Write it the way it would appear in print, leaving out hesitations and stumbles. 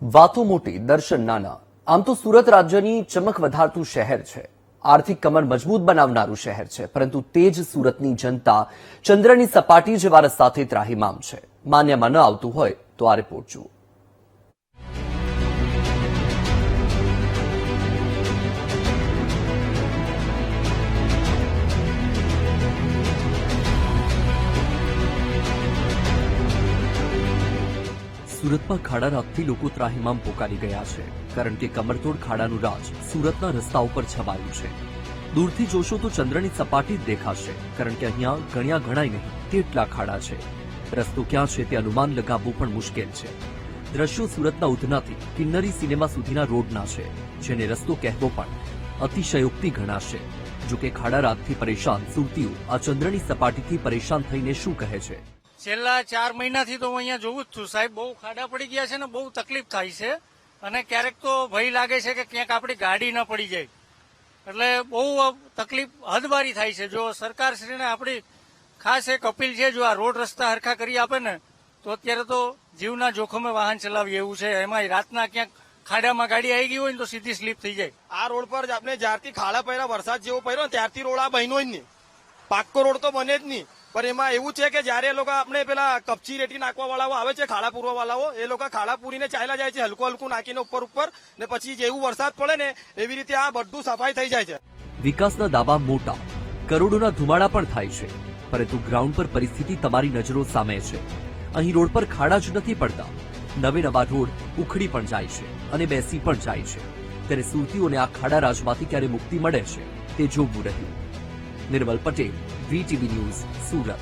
વાતો મોટી, દર્શન નાના. આમ તો સુરત રાજ્યની ચમક વધારતું શહેર છે, આર્થિક કમર મજબૂત બનાવનારું શહેર છે, પરંતુ તે જ સુરતની જનતા ચંદ્રની સપાટી જેવા રસ્તાથી ત્રાહિમામ છે. માન્યમાં ન આવતું હોય તો આ રિપોર્ટ જુઓ. સુરતમાં ખાડા રાજથી લોકો ત્રાહિમામ પોકારી ગયા છે, કારણ કે કમરતોડ ખાડાનું રાજ સુરતના રસ્તા ઉપર છવાયું છે. દૂરથી જોશો તો ચંદ્રની સપાટી જ દેખાશે, કારણ કે અહીંયા ગણ્યા ગણાય નહીં તેટલા ખાડા છે. રસ્તો ક્યાં છે તે અનુમાન લગાવવું પણ મુશ્કેલ છે. દ્રશ્યો સુરતના ઉધનાથી કિન્નરી સિનેમા સુધીના રોડના છે, જેને રસ્તો કહેવો પણ અતિશયોક્તિ ગણાશે. જોકે ખાડા રાજથી પરેશાન સુરતીઓ આ ચંદ્રની સપાટીથી પરેશાન થઈને શું કહે છે? છેલ્લા 4 મહિનાથી તો હું અહીંયા જોઉં જ છું સાહેબ. બહુ ખાડા પડી ગયા છે ને બહુ તકલીફ થાય છે, અને ક્યારેક તો ભય લાગે છે કે ક્યાંક આપણી ગાડી ન પડી જાય, એટલે બહુ તકલીફ હદબારી થાય છે. જો સરકારશ્રીને આપણી ખાસ એક અપીલ છે, જો આ રોડ રસ્તા હરખા કરી આપે ને તો અત્યારે તો જીવના જોખમે વાહન ચલાવીએ એવું છે. એમાં રાતના ક્યાંક ખાડામાં ગાડી આવી ગઈ હોય ને તો સીધી સ્લીપ થઈ જાય. આ રોડ પર આપણે જ્યારથી ખાડા પડ્યા, વરસાદ જેવો પડ્યો ત્યારથી રોડ આ બન્યો જ નહીં. પાક્કો રોડ તો બને જ નહીં. પણ એમાં એવું છે કે જયારે એ લોકો આપણે પેલા કપચી રેતી નાખવા વાળાઓ આવે છે, ખાડા પૂરવા વાળાઓ, એ લોકો ખાડા પૂરીને ચાલ્યા જાય છે હલકું હલકું નાખીને ઉપર ને પછી જેવું વરસાદ પડે ને એવી રીતે આ બધું સફાઈ થઈ જાય છે. વિકાસના દાવા મોટા, કરોડોના ધુમાડા પણ થાય છે, પરંતુ ગ્રાઉન્ડ પર પરિસ્થિતિ તમારી નજરો સામે છે. અહીં રોડ પર ખાડા જ નથી પડતા, નવા રોડ ઉખડી પણ જાય છે અને બેસી પણ જાય છે. ત્યારે સુરતીઓને આ ખાડા રાજમાંથી ક્યારે મુક્તિ મળે છે તે જોવું રહ્યું. નિર્મલ પટેલ, VTV ન્યૂઝ, સુરત.